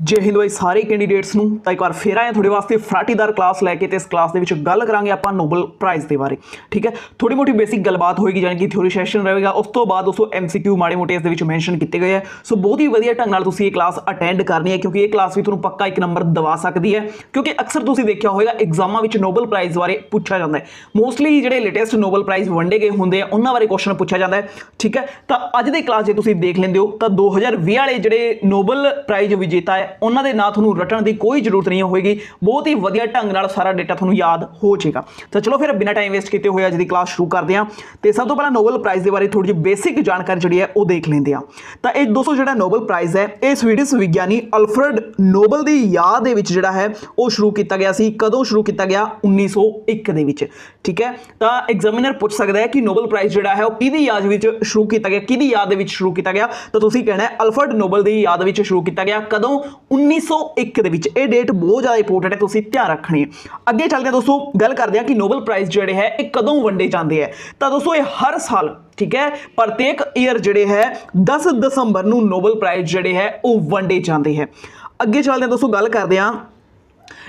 जय हिंद भाई सारे कैंडीडेट्स ਨੂੰ ਤਾਂ ਇੱਕ ਵਾਰ ਫੇਰ ਆਏ ਤੁਹਾਡੇ ਵਾਸਤੇ ਫਰਾਟੀਦਾਰ ਕਲਾਸ ਲੈ ਕੇ ਤੇ ਇਸ ਕਲਾਸ ਦੇ ਵਿੱਚ ਗੱਲ ਕਰਾਂਗੇ ਆਪਾਂ ਨੋਬਲ ਪ੍ਰਾਈਜ਼ ਦੇ ਬਾਰੇ। ਠੀਕ ਹੈ, ਥੋੜੀ ਮੋਟੀ ਬੇਸਿਕ ਗੱਲਬਾਤ ਹੋਏਗੀ, ਜਾਨੀ ਕਿ ਥਿਓਰੀ ਸੈਸ਼ਨ ਰਹੇਗਾ। ਉਸ ਤੋਂ ਬਾਅਦ ਦੋਸਤੋ MCQ ਮਾੜੇ ਮੋਟੇ ਇਸ ਦੇ ਵਿੱਚ ਮੈਂਸ਼ਨ ਕੀਤੇ ਗਏ ਹੈ। ਸੋ ਬਹੁਤ ਹੀ ਵਧੀਆ ਢੰਗ ਨਾਲ ਤੁਸੀਂ ਇਹ ਕਲਾਸ ਅਟੈਂਡ ਕਰਨੀ ਹੈ, ਕਿਉਂਕਿ ਇਹ ਕਲਾਸ ਵੀ ਤੁਹਾਨੂੰ ਪੱਕਾ 1 ਨੰਬਰ ਦਵਾ ਸਕਦੀ ਹੈ। ਕਿਉਂਕਿ ਅਕਸਰ ਤੁਸੀਂ ਦੇਖਿਆ ਹੋਵੇਗਾ ਐਗਜ਼ਾਮਾਂ ਵਿੱਚ ਨੋਬਲ ਪ੍ਰਾਈਜ਼ ਬਾਰੇ ਪੁੱਛਿਆ ਜਾਂਦਾ ਹੈ। ਮੋਸਟਲੀ ਜਿਹੜੇ ਲੇਟੈਸਟ ਨੋਬਲ ਪ੍ਰਾਈਜ਼ ਵੰਡੇ ਗਏ ਹੁੰਦੇ ਆ ਉਹਨਾਂ ਬਾਰੇ ਕੁਐਸਚਨ ਪੁੱਛਿਆ ਜਾਂਦਾ ਹੈ। ਠੀਕ ਹੈ, ਤਾਂ ਅੱਜ ਦੀ ਕਲਾਸ ਜੇ ਤੁਸੀਂ ਦੇਖ ਲੈਂਦੇ ਹੋ ਤਾਂ 2020 ਵਾਲੇ ਜਿਹੜੇ ਨੋਬਲ ਪ੍ਰਾਈਜ਼ ਵਿਜੇਤਾ ਹੈ ਉਹਨਾਂ ਦੇ ਨਾਂ ਤੁਹਾਨੂੰ रटन की कोई जरूरत नहीं होगी। बहुत ही वधिया ढंग नाल सारा डेटा तुहानूं याद हो जाएगा। तो चलो फिर बिना टाइम वेस्ट किए हुए अज की क्लास शुरू करते हैं। तो सब तो पहला नोबल प्राइज़ के बारे थोड़ी जी बेसिक जानकारी जी है वो देख लेंगे हैं। तो ये दोस्तों जो नोबल प्राइज़ है ये स्वीडिश विज्ञानी अल्फ्रेड नोबल की याद के जोड़ा है वो शुरू किया गया सी। कदों शुरू किया गया? 1901 के विच। ठीक है, तो एग्जामिनर पूछ सकता है कि नोबल प्राइज़ जोड़ा है वो किहदी याद में शुरू किया गया, किहदी याद में शुरू किया गया? तो तुसीं कहना है अल्फ्रेड नोबल की याद में शुरू किया गया। कदों? 1901 ਦੇ ਵਿੱਚ। ਇਹ ਡੇਟ ਬਹੁਤ ਜ਼ਿਆਦਾ ਇੰਪੋਰਟੈਂਟ ਹੈ, ਤੁਸੀਂ ਧਿਆਨ ਰੱਖਣੀ ਹੈ। ਅੱਗੇ ਚੱਲਦੇ ਹਾਂ ਦੋਸਤੋ, ਗੱਲ ਕਰਦੇ ਹਾਂ ਕਿ ਨੋਬਲ ਪ੍ਰਾਈਜ਼ ਜਿਹੜੇ ਹੈ ਇਹ ਕਦੋਂ ਵੰਡੇ ਜਾਂਦੇ ਹੈ। ਤਾਂ ਦੋਸਤੋ ਇਹ ਹਰ ਸਾਲ, ठीक है, प्रत्येक ईयर ਜਿਹੜੇ ਹੈ 10 ਦਸੰਬਰ ਨੂੰ ਨੋਬਲ ਪ੍ਰਾਈਜ਼ ਜਿਹੜੇ ਹੈ ਉਹ ਵੰਡੇ ਜਾਂਦੇ ਹੈ। ਅੱਗੇ ਚੱਲਦੇ ਹਾਂ ਦੋਸਤੋ, ਗੱਲ ਕਰਦੇ ਹਾਂ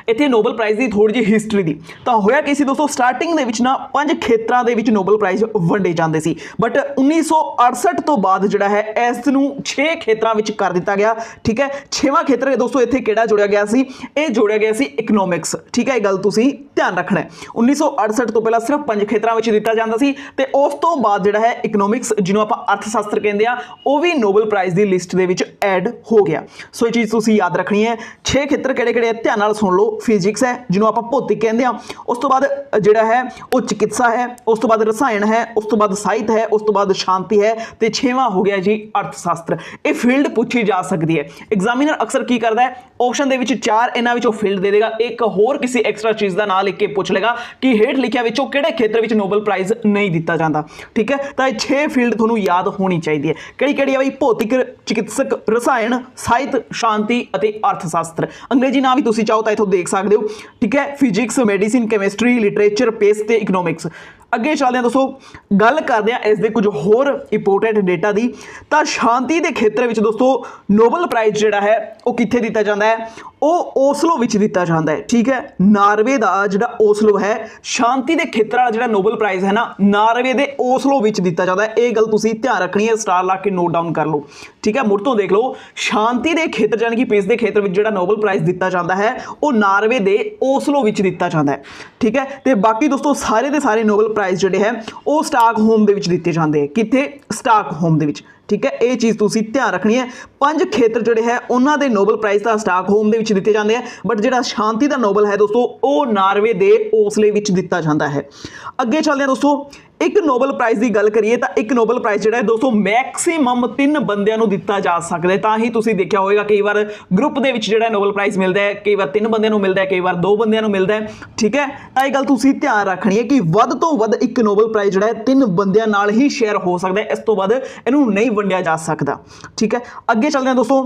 ਇੱਥੇ ਨੋਬਲ ਪ੍ਰਾਈਜ਼ ਦੀ ਥੋੜੀ ਜਿਹੀ ਹਿਸਟਰੀ ਦੀ। ਤਾਂ ਹੋਇਆ ਕੀ ਸੀ ਦੋਸਤੋ, ਸਟਾਰਟਿੰਗ ਦੇ ਵਿੱਚ ਨਾ 5 ਖੇਤਰਾਂ ਦੇ ਵਿੱਚ ਨੋਬਲ ਪ੍ਰਾਈਜ਼ ਵੰਡੇ ਜਾਂਦੇ ਸੀ, ਬਟ 1968 ਤੋਂ ਬਾਅਦ ਜਿਹੜਾ ਹੈ ਇਸ ਨੂੰ 6 ਖੇਤਰਾਂ ਵਿੱਚ ਕਰ ਦਿੱਤਾ ਗਿਆ। ਠੀਕ ਹੈ, 6ਵਾਂ ਖੇਤਰ ਹੈ ਦੋਸਤੋ ਇੱਥੇ ਕਿਹੜਾ ਜੋੜਿਆ ਗਿਆ ਸੀ? ਇਹ ਜੋੜਿਆ ਗਿਆ ਸੀ ਇਕਨੋਮਿਕਸ। ਠੀਕ ਹੈ, ਇਹ ਗੱਲ ਤੁਸੀਂ ਧਿਆਨ ਰੱਖਣਾ ਹੈ। 1968 ਤੋਂ ਪਹਿਲਾਂ ਸਿਰਫ 5 ਖੇਤਰਾਂ ਵਿੱਚ ਦਿੱਤਾ ਜਾਂਦਾ ਸੀ ਤੇ ਉਸ ਤੋਂ ਬਾਅਦ ਜਿਹੜਾ ਹੈ ਇਕਨੋਮਿਕਸ, ਜਿਹਨੂੰ ਆਪਾਂ ਅਰਥ ਸ਼ਾਸਤਰ ਕਹਿੰਦੇ ਆ, ਉਹ ਵੀ ਨੋਬਲ ਪ੍ਰਾਈਜ਼ ਦੀ ਲਿਸਟ ਦੇ ਵਿੱਚ ਐਡ ਹੋ ਗਿਆ। ਸੋ ਇਹ ਚੀਜ਼ ਤੁਸੀਂ ਯਾਦ ਰੱਖਣੀ ਹੈ। 6 ਖੇਤਰ ਕਿਹੜੇ ਕਿਹੜੇ? ਧਿਆਨ ਨਾਲ ਸੁਣ ਲਓ। फिजिक्स है जिन्हों आप भौतिक कहते हैं, उस तो बाद जिहड़ा है वो चिकित्सा है, उस तो बाद रसायन है, उस तो बाद साहित्य है, उस तो बाद शांति है, तो 6वां हो गया जी अर्थशास्त्र। ये फील्ड पूछी जा सकती है। एग्जामिनर अक्सर की करता है, ऑप्शन के 4 इन्हां विचों फील्ड दे देगा, एक होर किसी एक्सट्रा चीज़ का नाम लिख के पूछ लेगा कि हेठ लिखिया विचों किहड़े खेत्र विच नोबल प्राइज़ नहीं दिता जाता। ठीक है, तो ये 6 फील्ड तुहानूं याद होनी चाहिए। किहड़ी-किहड़ी है बई? भौतिक, चिकित्सक, रसायन, साहित्य, शांति अते अर्थशास्त्र। अंग्रेजी नाम भी तुसीं चाहो तो इत्थों देख सकते हो। ठीक है, physics, medicine, chemistry, literature, peace ते इकनोमिक्स। ਅੱਗੇ ਚੱਲਦੇ ਹਾਂ ਦੋਸਤੋ, ਗੱਲ ਕਰਦੇ ਹਾਂ ਇਸ ਦੇ ਕੁਝ ਹੋਰ ਇੰਪੋਰਟੈਂਟ ਡੇਟਾ ਦੀ। ਤਾਂ ਸ਼ਾਂਤੀ ਦੇ ਖੇਤਰ ਵਿੱਚ ਦੋਸਤੋ ਨੋਬਲ ਪ੍ਰਾਈਜ਼ ਜਿਹੜਾ ਹੈ ਉਹ ਕਿੱਥੇ ਦਿੱਤਾ ਜਾਂਦਾ ਹੈ? ਉਹ ਓਸਲੋ ਵਿੱਚ ਦਿੱਤਾ ਜਾਂਦਾ ਹੈ। ਠੀਕ ਹੈ, ਨਾਰਵੇ ਦਾ ਜਿਹੜਾ ਓਸਲੋ ਹੈ, ਸ਼ਾਂਤੀ ਦੇ ਖੇਤਰ ਵਾਲਾ ਜਿਹੜਾ ਨੋਬਲ ਪ੍ਰਾਈਜ਼ ਹੈ ਨਾ, ਨਾਰਵੇ ਦੇ ਓਸਲੋ ਵਿੱਚ ਦਿੱਤਾ ਜਾਂਦਾ ਹੈ। ਇਹ ਗੱਲ ਤੁਸੀਂ ਧਿਆਨ ਰੱਖਣੀ ਹੈ, ਸਟਾਰ ਲਾ ਕੇ ਨੋਟ ਡਾਊਨ ਕਰ ਲਓ। ਠੀਕ ਹੈ, ਮੁੜ ਤੋਂ ਦੇਖ ਲਓ, ਸ਼ਾਂਤੀ ਦੇ ਖੇਤਰ ਜਾਨੀ ਕਿ ਪੇਸ ਦੇ ਖੇਤਰ ਵਿੱਚ ਜਿਹੜਾ ਨੋਬਲ ਪ੍ਰਾਈਜ਼ ਦਿੱਤਾ ਜਾਂਦਾ ਹੈ ਉਹ ਨਾਰਵੇ ਦੇ ਓਸਲੋ ਵਿੱਚ ਦਿੱਤਾ ਜਾਂਦਾ ਹੈ। ਠੀਕ ਹੈ, ਤੇ ਬਾਕੀ ਦੋਸਤੋ ਸਾਰੇ ਦੇ ਸਾਰੇ ਨੋਬਲ ਪ੍ਰਾਈਜ਼ ਜਿਹੜੇ ਹੈ ਉਹ ਸਟਾਕਹੋਮ ਦੇ ਵਿੱਚ ਦਿੱਤੇ ਜਾਂਦੇ। ਕਿੱਥੇ? ਸਟਾਕਹੋਮ ਦੇ ਵਿੱਚ। ठीक है, ये चीज़ तुसी ध्यान रखनी है। 5 खेत्र जोड़े है उन्होंने दे नोबल प्राइज़ का स्टॉकहोम दे विच दिते जाते हैं, बट जो शांति का नोबल है दोस्तों वो नार्वे के ओसले विच दिता जाता है। अगे चलते हैं दोस्तों, एक नोबल प्राइज़ की गल करिए तो एक नोबल प्राइज़ जो है दोस्तों मैक्सीमम 3 बंदियां नूं दिता जा सकता है। तां ही तुसीं देखिया होगा कई बार ग्रुप दे विच जिहड़ा नोबल प्राइज़ मिलता है, कई बार 3 बंदियां नूं मिलता है, कई बार 2 बंदियां नूं मिलता है। ठीक है, तो यह गल तुसीं ध्यान रखनी है कि वध तो वध एक नोबल प्राइज़ जिहड़ा है 3 बंदियां नाल ही शेयर हो सकता है, इस तो वध इहनूं नहीं वंडिया जा सकता। ठीक है, अगे चलते हैं दोस्तों,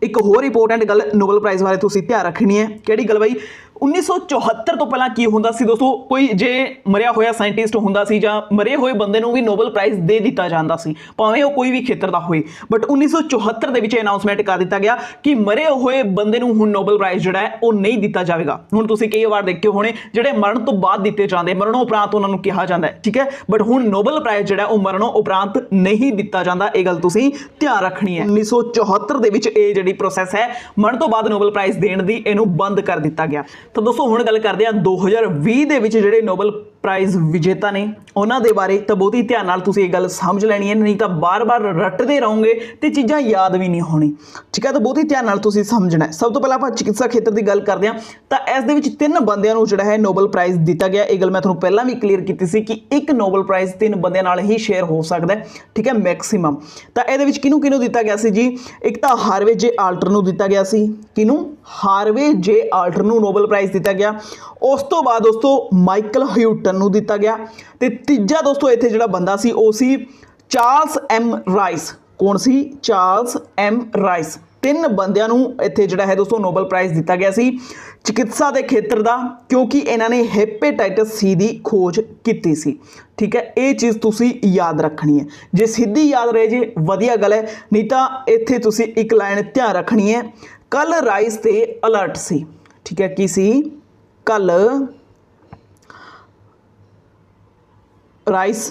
एक होर इंपोर्टेंट गल नोबल प्राइज़ बारे तुसीं ध्यान रखनी है। किहड़ी गल बई? 1974 तो पहला की हुंदा सी दोस्तों, कोई जे मरिया होया साइंटिस्ट हुंदा सी जां मरे हुए बंदे नूं भी नोबल प्राइज़ दे दिता जांदा सी, भावें वो कोई भी खेत्र दा होए। बट 1974 दे विच अनाउंसमेंट कर दिता गया कि मरे हुए बंदे नूं हुण नोबल प्राइज़ जिहड़ा है वो नहीं दिता जाएगा। हुण तुसीं कई वार देखे होणे जिहड़े मरण तो बाद दिते जांदे, मरणों उपरांत उन्हां नूं कहा जांदा है। ठीक है, बट हुण नोबल प्राइज़ जिहड़ा वो मरणों उपरांत नहीं दिता जांदा। ये गल तुसीं ध्यान रखनी है। 1974 दे विच ये जिहड़ी प्रोसैस है मरण तो बाद नोबल प्राइज़ देण दी इहनूं बंद कर दिता गया। तो दोस्तों हुण गल करते हैं 2020 ਦੇ ਵਿੱਚ ਜਿਹੜੇ ਨੋਬਲ ਪ੍ਰਾਈਜ਼ ਵਿਜੇਤਾ ਨੇ ਉਹਨਾਂ ਦੇ ਬਾਰੇ। ਤਾਂ ਬਹੁਤ ਹੀ ਧਿਆਨ ਨਾਲ ਤੁਸੀਂ ਇਹ ਗੱਲ ਸਮਝ ਲੈਣੀ ਹੈ, ਨਹੀਂ ਤਾਂ ਬਾਰ-ਬਾਰ ਰੱਟਦੇ ਰਹੋਗੇ ਤੇ ਚੀਜ਼ਾਂ ਯਾਦ ਵੀ ਨਹੀਂ ਹੋਣੀ। ਠੀਕ ਹੈ, ਤਾਂ ਬਹੁਤ ਹੀ ਧਿਆਨ ਨਾਲ ਤੁਸੀਂ ਸਮਝਣਾ ਹੈ। ਸਭ ਤੋਂ ਪਹਿਲਾਂ ਆਪਾਂ ਚਿਕਿਤਸਾ ਖੇਤਰ ਦੀ ਗੱਲ ਕਰਦੇ ਹਾਂ। ਤਾਂ ਇਸ ਦੇ ਵਿੱਚ 3 ਬੰਦਿਆਂ ਨੂੰ ਜਿਹੜਾ ਹੈ ਨੋਬਲ ਪ੍ਰਾਈਜ਼ ਦਿੱਤਾ ਗਿਆ। ਇਹ ਗੱਲ ਮੈਂ ਤੁਹਾਨੂੰ ਪਹਿਲਾਂ ਵੀ ਕਲੀਅਰ ਕੀਤੀ ਸੀ ਕਿ ਇੱਕ ਨੋਬਲ ਪ੍ਰਾਈਜ਼ 3 ਬੰਦਿਆਂ ਨਾਲ ਹੀ ਸ਼ੇਅਰ ਹੋ ਸਕਦਾ ਹੈ। ਠੀਕ ਹੈ, ਮੈਕਸਿਮਮ। ਤਾਂ ਇਹਦੇ ਵਿੱਚ ਕਿਹਨੂੰ ਦਿੱਤਾ ਗਿਆ ਸੀ ਜੀ? ਇੱਕ ਤਾਂ ਹਾਰਵੇ ਜੇ ਆਲਟਰ ਨੂੰ ਦਿੱਤਾ ਗਿਆ ਸੀ। ਕਿਹਨੂੰ? ਹਾਰਵੇ ਜੇ ਆਲਟਰ ਨੂੰ ਨੋਬਲ ਪ੍ਰਾਈਜ਼ ਦਿੱਤਾ ਗਿਆ। ਉਸ ਤੋਂ ਬਾਅਦ ਦੋਸਤੋ ਮਾਈਕਲ ਹਿਊਟਨ ਨੂੰ ਦਿੱਤਾ ਗਿਆ। ਤੇ ਤੀਜਾ ਦੋਸਤੋ ਇੱਥੇ ਜਿਹੜਾ ਬੰਦਾ ਸੀ ਉਹ ਸੀ ਚਾਰਲਸ M ਰਾਈਸ। ਕੌਣ ਸੀ? Charles M rice. 3 ਬੰਦਿਆਂ ਨੂੰ ਇੱਥੇ ਜਿਹੜਾ ਹੈ ਦੋਸਤੋ ਨੋਬਲ ਪ੍ਰਾਈਜ਼ ਦਿੱਤਾ ਗਿਆ ਸੀ चिकित्सा के खेत्र का, क्योंकि इन्होंने हेपेटाइटिस सी की खोज की सी। ठीक है, ये चीज़ तुसी याद रखनी है। जे सीधी याद रहे जे वधिया गल है, नहीं तो इत्थे तुसी एक लाइन ध्यान रखनी है, कल राइस ते अलर्ट सी। ठीक है, की सी कल राइस,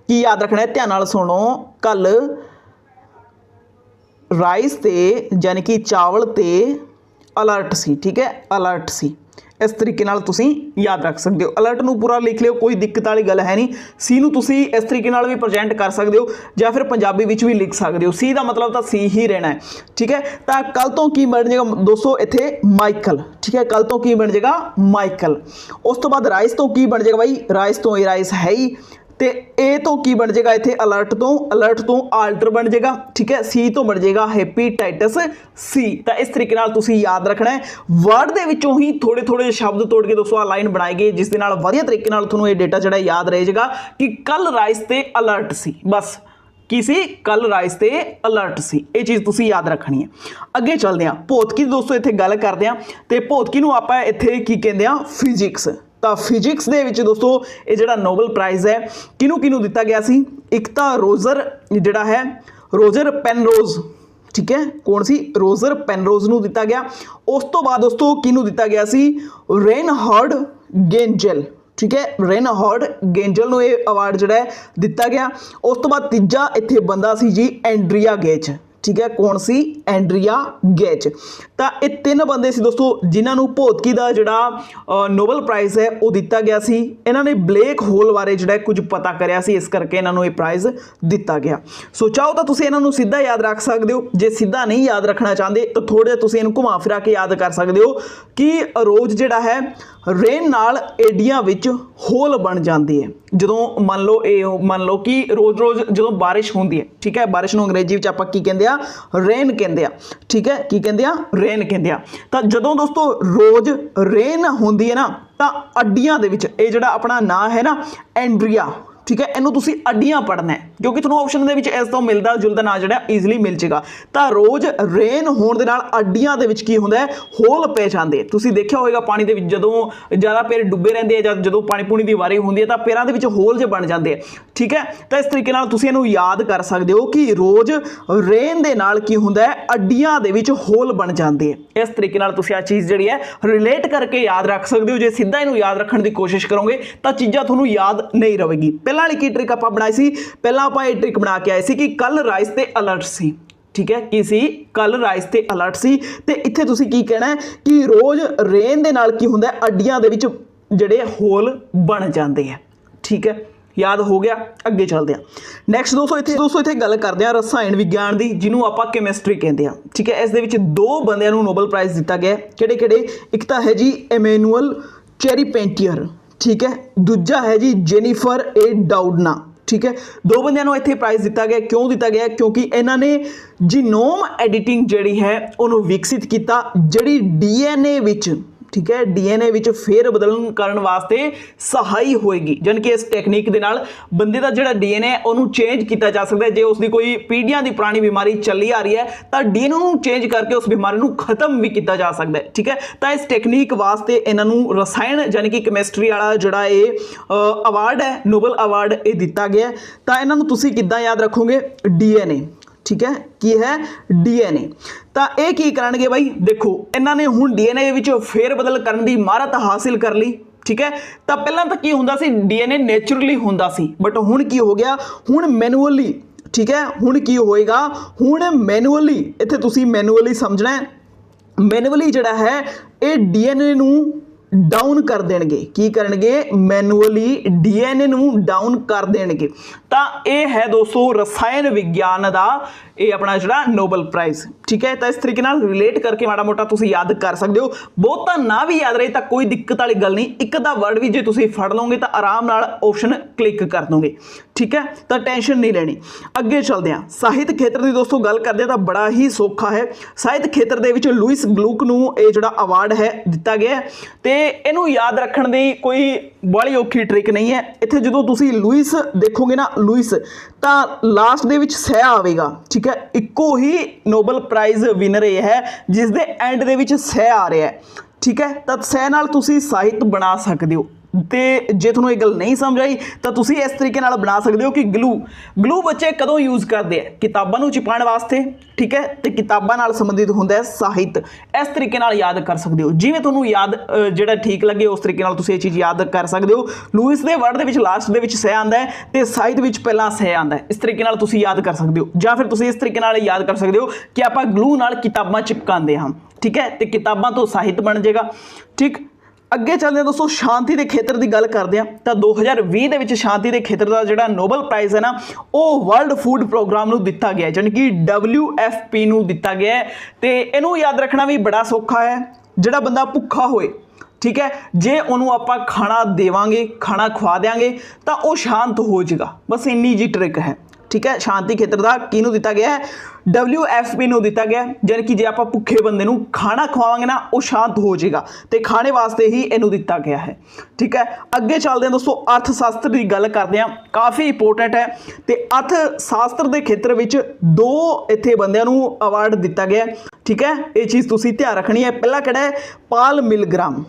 की याद रखना है, ध्यान नाल सुनो, कल राइस ते यानी कि चावल ते अलर्ट सी। ठीक है, अलर्ट सी, इस तरीके नाल तुसी याद रख सकते हो। अलर्ट नूं पूरा लिख लियो, कोई दिक्कत वाली गल है नहीं। सी नूं तुसी इस तरीके नाल भी प्रजेंट कर सकते हो, या फिर पंजाबी विच भी लिख सकते हो। सी का मतलब तो सी ही रहना है। ठीक है, तो कल तो की बन जाएगा दोस्तों इत्थे माइकल। ठीक है, कल तो की बन जाएगा माइकल। उस तो बाद राइस तो की बन जाएगा भाई, राइस तो ये राइस है ही, तो ए तो की बन जाएगा इत्थे अलर्ट तो आल्टर बन जाएगा। ठीक है, सी तो बन जाएगा हेपेटाइटिस सी। तो इस तरीके नाल तुसी याद रखना है। वर्ड दे विचों ही थोड़े थोड़े शब्द तोड़ के दोस्तों लाइन बनाए गए, जिस दे नाल वधिया तरीके नाल तुहानूं ये डेटा जिहड़ा याद रह जाएगा कि कल राइस ते अलर्ट सी। बस की सी, कल राइस ते अलर्ट सी। ये चीज़ तुसी याद रखनी है। अगे चलते हैं, भौतिकी दोस्तों इत्थे गल करते हैं, तो भौतिकी नूं आपां इत्थे की कहंदे आ फिजिक्स। तो फिजिक्स दे विच दोस्तों ये जिहड़ा नोबल प्राइज़ है किनू किनू दिता गया सी, एक तो रोजर जिहड़ा है रोजर पेनरोज। ठीक है, कौन सी, रोजर पेनरोज नूं दिता गया। उस तो बाद दोस्तों किनू दिता गया सी, रेनहार्ड गेंजल। ठीक है, रेनहार्ड गेंजल नूं ये अवार्ड जिहड़ा है दिता गया। उस तो बाद तीजा इत्थे बंदा सी जी एंड्रिया गेज। ठीक है, कौन सी, एंड्रिया गेज। तो ये 3 बंदे सी दोस्तों जिन्होंने भौतिकी का जिहड़ा नोबल प्राइज़ है वो दिता गया सी। इन्होंने ब्लैक होल बारे जिहड़ा कुछ पता करिया सी, इस करके इन्होंने ये प्राइज़ दिता गया। सो चाहो तो तुसीं इन्होंने सीधा याद रख सकते हो, जे सीधा नहीं याद रखना चाहते तो थोड़ा जिहा तुसीं इहनूं घुमा फिरा के याद कर सकते हो कि रोज़ जिहड़ा है रेन नाल एडियां विच होल बन जाती है। ਜਦੋਂ ਮੰਨ ਲਓ कि रोज़ रोज़ जो बारिश होती है। ठीक है, बारिश ਨੂੰ अंग्रेजी ਵਿੱਚ ਆਪਾਂ ਕੀ ਕਹਿੰਦੇ ਆ, रेन ਕਹਿੰਦੇ ਆ। ठीक है, की ਕਹਿੰਦੇ ਆ, रेन ਕਹਿੰਦੇ ਆ। ਤਾਂ ਜਦੋਂ ਦੋਸਤੋ रोज़ रेन ਹੁੰਦੀ ਹੈ ਨਾ, ਤਾਂ ਅੱਡੀਆਂ ਦੇ ਵਿੱਚ ਇਹ ਜਿਹੜਾ ਆਪਣਾ ਨਾਂ ਹੈ ਨਾ एंड्रिया। ठीक है, इनू तुसी अड्डियां पढ़ना है, क्योंकि तुहानूं ऑप्शन दे विच इस तो मिलदा जुलदा नाम जिहड़ा ईजिली मिल जाएगा। तो रोज़ रेन होने दे नाल अड्डियां दे विच की हुंदा है, होल पै जांदे। तुसी देखिया होएगा पानी दे विच जदों ज़्यादा पैर डुब्बे रहिंदे आ, जदों पानी पूनी दी वारी हुंदी है तां पैरां दे विच होल जे बन जांदे आ। ठीक है, तो इस तरीके नाल तुसी इहनूं याद कर सकदे हो कि रोज़ रेन दे नाल की हुंदा है, अड्डियां दे विच होल बन जांदे आ। इस तरीके नाल तुसी आ चीज़ जिहड़ी है रिलेट करके याद रख सकदे हो। जे सीधा इहनूं याद रखण दी कोशिश करोगे तां चीज़ां तुहानूं याद नहीं रहेगी। पहला वाली की ट्रिक आपां बनाई सी, पहला आपां ये ट्रिक बना के आए सी कि कल राइस ते अलर्ट सी। ठीक है, की सी, कल राइस ते अलर्ट सी। ते इत्थे तुसी की कहना है कि रोज़ रेन दे नाल की हुंदा है, अड्डियां दे विच जिहड़े होल बन जांदे हैं। ठीक है, याद हो गया। अगे चलते हैं, नैक्सट दोस्तों इत्थे गल करते हैं रसायन विज्ञान की, जिन्हों आपां कैमिस्ट्री कहते हैं। ठीक है, इस दे विच 2 बंदियां नूं नोबल प्राइज़ दिता गया। किहड़े-किहड़े, एक तो है जी इमैनुअल चैरीपेंटियर। ठीक है, दूजा है जी जेनिफर ए डाउडना। ठीक है, 2 बंदियां नूं इत्थे प्राइज़ दिता गया। क्यों दिता गया, क्योंकि इन्होंने जीनोम एडिटिंग जिहड़ी है उन्होंने विकसित किया, जिहड़ी डीएनए विच, ठीक है, डीएनए विच फेर बदलन करन वास्ते सहाई होएगी। जानी कि इस टेक्नीक दे नाल बंदे दा जिहड़ा डीएनए है उन्होंने चेंज किया जा सकता है। जे उसकी कोई पीढ़ियां दी पुरानी बीमारी चली आ रही है तो डीएनए नूं चेंज करके उस बीमारी नूं खत्म भी किया जा सकता है। ठीक है, तो इस टेक्नीक वास्ते इन्हां नूं रसायन यानी कि कैमिस्ट्री वाला जिहड़ा ये अवार्ड है, नोबल अवार्ड ये दिता गया। तो इन्हां नूं तुसीं किद्दां याद रखोगे, डीएनए। ठीक है, की है, डीएनए। तो ये की करनगे भाई, देखो इन्होंने हुण डीएनए विच फेर बदल करन दी महारत हासिल कर ली। ठीक है, तो पहला तो की हुंदा सी, डीएनए नेचुरली हुंदा सी, बट हुण की हो गया, हुण मैनुअली। ठीक है, हुण की होएगा, हुण मैनुअली, इत्थे तुसीं मैनुअली समझना है। मैनुअली जिहड़ा है ये डीएनए नूं डाउन कर देंगे। की करनगे, मैनुअली डीएनए नूं डाउन कर देंगे। तो यह है दोस्तों रसायन विज्ञान का ये अपना जिहड़ा नोबल प्राइज़। ठीक है, तो इस तरीके नाल रिलेट करके माड़ा मोटा तुसीं याद कर सकते हो। बहुता ना भी याद रहे तो कोई दिक्कत वाली गल नहीं, एक दा वर्ड भी जे तुसीं फड़ लोगे तो आराम नाल ऑप्शन क्लिक कर दोगे। ठीक है, तो टेंशन नहीं लेनी। अगे चलते हैं ਸਾਹਿਤ ਖੇਤਰ ਦੀ दोस्तों गल करते हैं तो बड़ा ही सौखा है। ਸਾਹਿਤ ਖੇਤਰ ਦੇ ਵਿੱਚ लुइस ग्लूक ਨੂੰ ਇਹ ਜਿਹੜਾ ਅਵਾਰਡ ਹੈ ਦਿੱਤਾ ਗਿਆ ਤੇ ਇਹਨੂੰ ਯਾਦ ਰੱਖਣ ਦੀ ਕੋਈ ਬੜੀ ਔਖੀ ਟ੍ਰਿਕ ਨਹੀਂ ਹੈ। ਇੱਥੇ ਜਦੋਂ ਤੁਸੀਂ ਲੁइस ਦੇਖੋਗੇ ਨਾ ਲੁइस ਤਾਂ ਲਾਸਟ ਦੇ ਵਿੱਚ ਸਹਿ ਆਵੇਗਾ, ਠੀਕ ਹੈ। ਇੱਕੋ ਹੀ ਨੋਬਲ ਪ੍ਰਾਈਜ਼ ਵਿਨਰ ਇਹ ਹੈ ਜਿਸ ਦੇ ਐਂਡ ਦੇ ਵਿੱਚ ਸਹਿ ਆ ਰਿਹਾ ਹੈ, ठीक है। तो सह नाल तुसी साहित्य बना सकते हो। तो जे तुहानूं ये गल नहीं समझ आई तो तुसी इस तरीके नाल बना सकते हो कि ग्लू बच्चे कदों यूज़ करते हैं किताबां नूं चिपकाउण वास्ते, ठीक है। तो किताबां नाल संबंधित हुंदा है साहित्य, इस तरीके नाल याद कर सकते हो। जिवें तुहानूं याद जिहड़ा ठीक लगे उस तरीके नाल तुसी ये चीज़ याद कर सकते हो। लुइस दे वर्ड दे विच लास्ट दे विच सह आंदा है ते साहित्य विच पहलां सह आंदा है, इस तरीके नाल तुसी याद कर सकते हो। जां फिर तुसी इस तरीके नाल याद कर सकते हो कि आपां ग्लू नाल किताबां चिपकांदे हां, ठीक है। तो किताबां तो साहित्य बन जाएगा, ठीक। ਅੱਗੇ ਚੱਲਦੇ ਹਾਂ ਦੋਸਤੋ ਸ਼ਾਂਤੀ ਦੇ ਖੇਤਰ ਦੀ ਗੱਲ ਕਰਦੇ ਹਾਂ ਤਾਂ 2020 ਦੇ ਵਿੱਚ ਸ਼ਾਂਤੀ ਦੇ ਖੇਤਰ ਦਾ ਜਿਹੜਾ ਨੋਬਲ ਪ੍ਰਾਈਜ਼ ਹੈ ਨਾ ਉਹ ਵਰਲਡ ਫੂਡ ਪ੍ਰੋਗਰਾਮ ਨੂੰ ਦਿੱਤਾ ਗਿਆ, ਯਾਨੀ ਕਿ WFP ਨੂੰ ਦਿੱਤਾ ਗਿਆ ਤੇ ਇਹਨੂੰ ਯਾਦ ਰੱਖਣਾ ਵੀ ਬੜਾ ਸੌਖਾ ਹੈ। ਜਿਹੜਾ ਬੰਦਾ ਭੁੱਖਾ ਹੋਏ, ठीक है, जे उन्होंने आप खाना देवांगे, खाना खवा देंगे तो वह शांत हो जाएगा, बस इन्नी जी ट्रिक है, ठीक है। शांति खेत्र का किनू दिता गया है, WFP नूं दिता गया, यानी कि जे आप भुखे बंदे नूं खाना खवावांगे ना वो शांत हो जाएगा, तो खाने वास्ते ही इनू दिता गया है, ठीक है। अगे चलते हैं दोस्तों अर्थशास्त्र की गल करते हैं, काफ़ी इंपोर्टेंट है। तो अर्थशास्त्र के खेत्र में 2 इत्थे बंदियां नूं अवार्ड दिता गया, ठीक है। ये चीज़ तुसीं ध्यान रखनी है। पहला किहड़ा है, पाल मिलग्राम,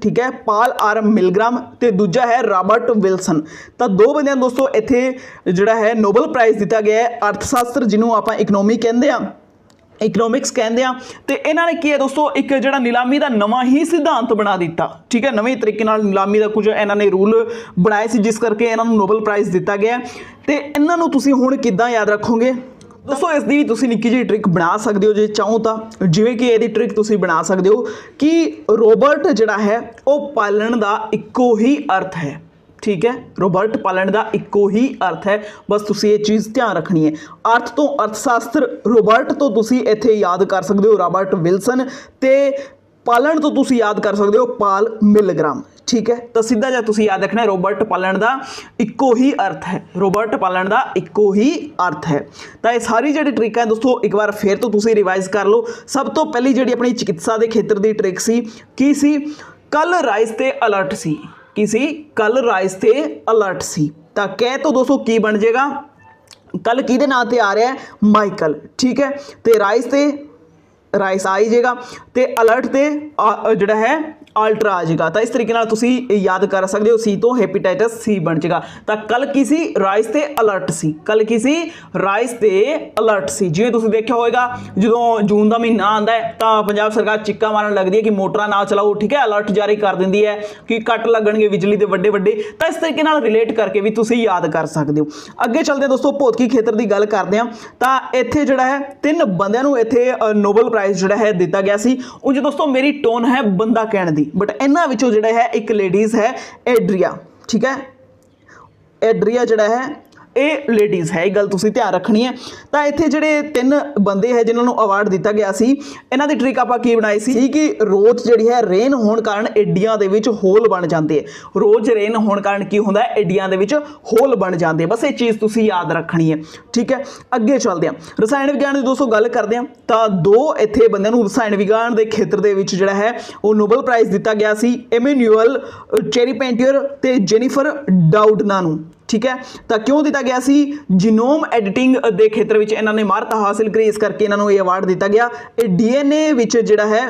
ठीक है, पाल आर मिलग्राम, तो दूजा है रॉबर्ट विल्सन। तो 2 बंदियां दोस्तों इत्थे जिहड़ा है नोबल प्राइज़ दिता गया है अर्थशास्त्र, जिन्हों आपां इकनॉमी कहंदे आ, इकनॉमिक्स कहते हैं। तो इन्होंने की है दोस्तों एक जो नीलामी का नवा ही सिद्धांत बना दिता, ठीक है। नवे तरीके नाल नीलामी का कुछ इन्होंने रूल बनाए सी जिस करके इन्होंने नोबल प्राइज़ दिता गया। तो इन्हों तुसीं हुण किद्दां याद रखोगे दोस्तों, इसकी भी तुसीं निक्की जी ट्रिक बना सकते हो जे चाहो तो, जिवें कि इहदी ट्रिक तुसीं बना सकते हो कि रोबर्ट जिहड़ा है वो पालण का इक्को ही अर्थ है, ठीक है। रोबर्ट पालण का इक्को ही अर्थ है, बस तुसीं ये चीज़ ध्यान रखनी है। अर्थ तो अर्थशास्त्र रोबर्ट तो तुसीं इत्थे याद कर सकते हो रॉबर्ट विल्सन, ते पालण तो तुसीं याद कर सकते हो पाल मिलग्राम, ठीक है। तो सीधा जा तुसीं याद रखना है रोबर्ट पालण का इक्को ही अर्थ है, रोबर्ट पालण का इक्को ही अर्थ है। तो ये सारी जी ट्रिक है दोस्तों एक बार फिर तो तुसीं रिवाइज कर लो। सब तो पहली जी अपनी चिकित्सा के खेत्र की ट्रिक सी की सी, कल राइज ते अलर्ट सी, की सी कल राइज ते अलर्ट सी। तो कह तो दोस्तों की बन जाएगा, कल किहदे नाम ते आ रहा है, माइकल, ठीक है। तो राइज ते राइस आ ही जाएगा, तो अलर्ट ते जिहड़ा है अल्ट्रा आ जाएगा। तो इस तरीके नाल तुसीं याद कर सकते हो, सी तो हेपेटाइटिस सी बन जाएगा। तो कल की सी राइस ते अलर्ट सी, कल की सी राइस ते अलर्ट सी। जिवें तुसीं देखिया होएगा जदों जून का महीना आंदा है तो पंजाब सरकार चिक्का मारन लगदी है कि मोटरां ना चलाओ, ठीक है, अलर्ट जारी कर दिंदी है कि कट लगणगे बिजली के वड्डे वड्डे। तो इस तरीके नाल रिलेट करके भी तुसीं याद कर सकते हो। अगे चलते दोस्तों भौतिकी खेत्र की गल करते हैं। तो इत्थे जिहड़ा है 3 बंदियां नूं इत्थे नोबल प्राइज़ जिहड़ा है दिता गया सी। उंज दोस्तों मेरी टोन है बंदा कहण दी, बट इन्हां विचों जिहड़ा है एक लेडीज़ है एड्रिया, ठीक है। एड्रिया जिहड़ा है ये लेडीज़ है, गल तुसीं ध्यान रखनी है। तो इत्थे जिहड़े 3 बंदे है जिन्होंने अवार्ड दिता गया सी, इन्हां दी ट्रिक आपां की बनाई सी कि रोज़ जिहड़ी है रेन होने कारण एडियां दे विच होल बन जाते हैं, रोज़ रेन होने कारण की हुंदा है एडियां दे विच होल बन जाते हैं, बस ये चीज़ तुसीं याद रखनी है, ठीक है। अगे चलते हैं रसायन विज्ञान की दोस्तों गल करते हैं। तो 2 इत्थे बंदियां नूं रसायन विज्ञान के खेत्र दे विच जिहड़ा है वो नोबल प्राइज़ दिता गया सी, इमैनुअल चेरीपेंटियर ते जेनिफर डाउडना नूं, ठीक है। तो क्यों दिता गया सी, जीनोम एडिटिंग के खेत्र में इन्होंने महारत हासिल करी, इस करके इन्होंने ये अवार्ड दिता गया। ये DNA विच जिहड़ा है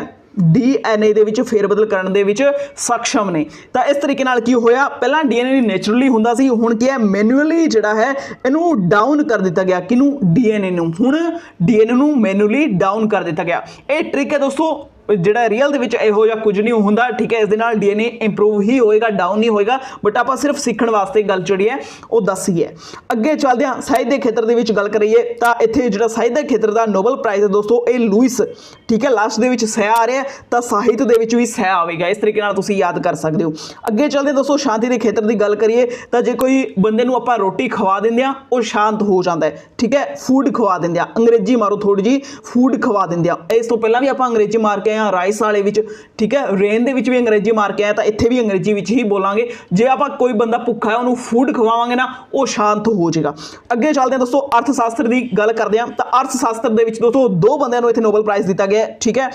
DNA दे विच फेरबदल करन दे विच सक्षम ने। तो इस तरीके नाल की होया, पहला DNA नेचुरली हुंदा सी, हुण की है मैनुअली जिहड़ा है इनू डाउन कर दिता गया, किनू DNA नू, हुण DNA नू मैनुअली डाउन कर दिता गया। ये ट्रिक है दोस्तों जिहड़ा रियल दे विच इहो जिहा कुछ नहीं हुंदा, ठीक है। इस दे नाल DNA इंप्रूव ही होएगा, डाउन नहीं होएगा, बट आपां सिर्फ सीखण वास्ते गल जिहड़ी है वो दसी है। अगे चलदे हां साहित्य के खेत्र दे विच गल करिए तो इत्थे जिहड़ा साहित्य के खेत्र दा नोबल प्राइज़ है दोस्तों ये लुइस, ठीक है। लास्ट दे विच सह आ रहा है तो साहित्य दे विच भी सह आवेगा, इस तरीके नाल तुसीं याद कर सकते हो। अगे चलदे दोस्तों शांति के खेत्र की गल करिए तो जे कोई बंदे नूं आपां रोटी खवा दिंदे आ वो शांत हो जाता है, ठीक है। फूड खवा दिंदे आ, अंग्रेजी मारो थोड़ी जी, फूड खवा दिंदे आ। इस तो पहलां भी आपां अंग्रेजी मार के ਆਏ ਹਾਂ ਰਾਈਸ ਵਾਲੇ ਵਿੱਚ, ਠੀਕ ਹੈ, ਰੇਨ ਦੇ ਵਿੱਚ ਵੀ ਅੰਗਰੇਜ਼ੀ ਮਾਰ ਕੇ ਆਏ ਤਾਂ ਇੱਥੇ ਵੀ ਅੰਗਰੇਜ਼ੀ ਵਿੱਚ ਹੀ ਬੋਲਾਂਗੇ। ਜੇ ਆਪਾਂ ਕੋਈ ਬੰਦਾ ਭੁੱਖਾ ਹੈ ਉਹਨੂੰ ਫੂਡ ਖਵਾਵਾਂਗੇ ਨਾ, ਉਹ ਸ਼ਾਂਤ ਹੋ ਜਾਏਗਾ। ਅੱਗੇ ਚੱਲਦੇ ਹਾਂ ਦੋਸਤੋ, ਅਰਥ ਸ਼ਾਸਤਰ ਦੀ ਗੱਲ ਕਰਦੇ ਹਾਂ ਤਾਂ ਅਰਥ ਸ਼ਾਸਤਰ ਦੇ ਵਿੱਚ ਦੋਸਤੋ 2 ਬੰਦਿਆਂ ਨੂੰ ਇੱਥੇ ਨੋਬਲ ਪ੍ਰਾਈਜ਼ ਦਿੱਤਾ ਗਿਆ, ਠੀਕ ਹੈ।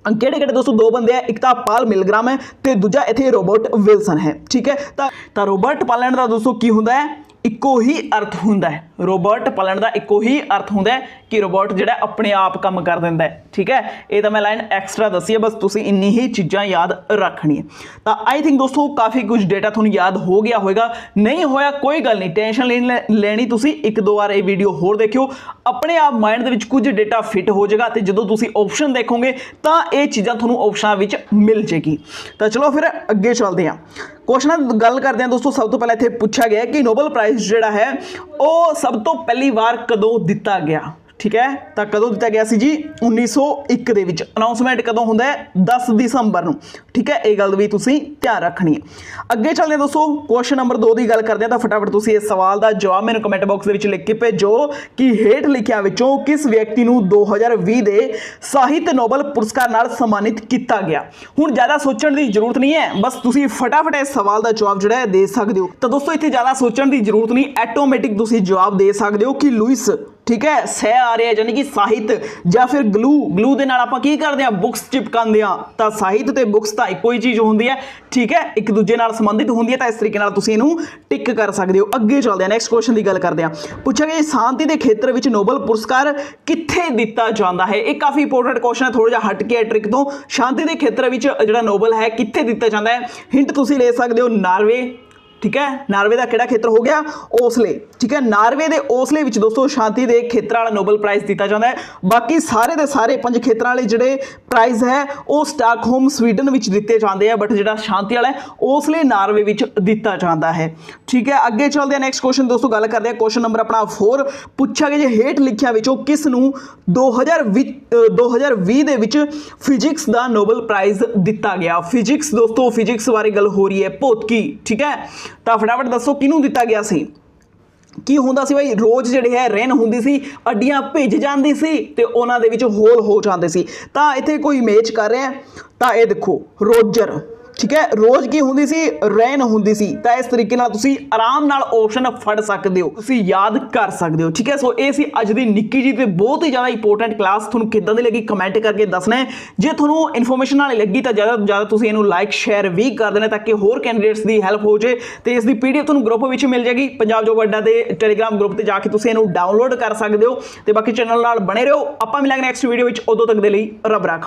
ਕਿਹੜੇ ਦੋस्तों 2 बंदे हैं, एक तो पाल मिलग्राम है तो दूजा इत्थे रॉबर्ट विल्सन है, ठीक है। तो रॉबर्ट पालन का दोस्तों की होंदा है, इक्को ही अर्थ होंदा है। रॉबर्ट पालन का इक्को ही अर्थ होंदा है कि रॉबर्ट जिहड़ा अपने आप काम कर दिंदा है, ठीक है। ये तो मैं लाइन एक्स्ट्रा दसी है, बस तुसीं इन्नी ही चीज़ां याद रखनी है। तो आई थिंक दोस्तों काफ़ी कुछ डेटा तुहानूं याद हो गया होगा, नहीं होया कोई गल नहीं, टेंशन लेनी तुसीं 1-2 बार ये वीडियो होर देखियो, अपने आप माइंड दे विच कुछ डेटा फिट हो जाएगा तो जदों तुसीं ऑप्शन देखोगे तो ये चीज़ां तुहानूं ऑप्शनां विच मिल जाएगी। तो चलो फिर अगे चलते हैं, क्वेश्चन गल करते हैं दोस्तों। सब तो पहले इत्थे पूछा गया कि नोबल प्राइज़ जिहड़ा है वो सब तो पहली बार कदों दिता गया, ठीक है। तो कदों दिता गया सी जी 1901 दे विच। अनाउंसमेंट कदों हुंदा है 10 दिसंबर नूं, ठीक है। ये गल भी तुसीं ध्यान रखनी है। अगे चलते हैं दोस्तों, क्वेश्चन नंबर 2 की गल करते हैं तो फटाफट तुसीं इस सवाल का जवाब मैनूं कमेंट बॉक्स दे विच लिख के भेजो कि हेठ लिखिया विचों किस व्यक्ति नूं 2020 दे साहित्य नोबल पुरस्कार नाल सम्मानित किया गया। हुण ज़्यादा सोचण की जरूरत नहीं है, बस तुसीं फटाफट इस सवाल का जवाब जिहड़ा है दे सकदे हो। तो दोस्तों इत्थे ज़्यादा सोचण की जरूरत नहीं, ऐटोमैटिक तुसीं जवाब दे सकदे हो कि लुइस, ठीक है, सह आ रहा है यानी कि साहित्य या फिर ग्लू दे नाल आपां की करदे हां, बुक्स चिपकांदे हां। तां साहित्य ते बुक्स तां इक्को ही चीज़ हुंदी है, ठीक है, एक दूजे नाल संबंधित हुंदी है। तां इस तरीके नाल तुसीं इहनूं टिक कर सकदे हो। अगे चलदे हां, नैक्सट क्वेश्चन की गल करदे हां। पुछा गया शांति के क्षेत्र विच नोबल पुरस्कार कित्थे दिता जांदा है। एक काफ़ी इंपोर्टेंट क्वेश्चन है, थोड़ा जिहा हट के ट्रिक तो। शांति के क्षेत्र विच जिहड़ा नोबल है कित्थे दिता जांदा है, हिंट तुसीं ले सकदे हो नार्वे, ठीक है। नार्वे का किहड़ा क्षेत्र हो गया, ओसले, ठीक है। नार्वे के ओसले विच दोस्तों शांति के क्षेत्र वाला नोबल प्राइज़ दिता जाता है। बाकी सारे के सारे 5 क्षेत्रों वाले जिहड़े प्राइज़ है वो स्टॉकहोम स्वीडन विच दिते जाते हैं, बट जिहड़ा शांति वाला है ओसले नार्वे विच दिता जाता है, ठीक है। अगे चलते हैं, नैक्सट क्वेश्चन दोस्तों गल करते हैं। क्वेश्चन नंबर अपना 4 पूछा गया जी हेठ लिखिया विचों किस नूं 2020 दे विच फिजिक्स का नोबल प्राइज़ दिता गया। फिजिक्स दोस्तों, फिजिक्स बारे गल हो रही है, भौतिकी, ठीक है। तो फटाफट दसो किनू दिता गया सी, की हुंदा सी भाई, रोज जिहड़ी है रेन हुंदी सी, अड्डियां भिज जांदी सी ते उहनां दे विच होल हो जांदे सी। तां इत्थे कोई इमेज कर रहे हैं, तां ये देखो रोजर, ठीक है, रोज की हुंदी सी, रेन हुंदी सी। तां इस तरीके नाल तुसीं आराम नाल ऑप्शन फड़ सकदे हो, तुसीं याद कर सकदे हो, ठीक है। सो ये सी अज दी निक्की जी ते बहुत ही ज़्यादा इंपोर्टेंट क्लास। तुहानूं किदां दी लगी कमेंट करके दसना है। जे तुहानूं इन्फॉर्मेशन वाली लगी तो ज़्यादा तो ज़्यादा तुसीं इहनूं लाइक शेयर भी कर देना ताकि होर कैंडिडेट्स की हैल्प हो जाए। तो इसकी PDF तुहानूं ग्रुप में मिल जाएगी, पंजाब जॉब अड्डा के टैलीग्राम ग्रुप से जाके तुसीं इहनूं डाउनलोड कर सकदे हो। तो बाकी चैनल नाल बने रहो, आपां मिलांगे नैक्सट वीडियो में, उदों तक दे लई रब राखा।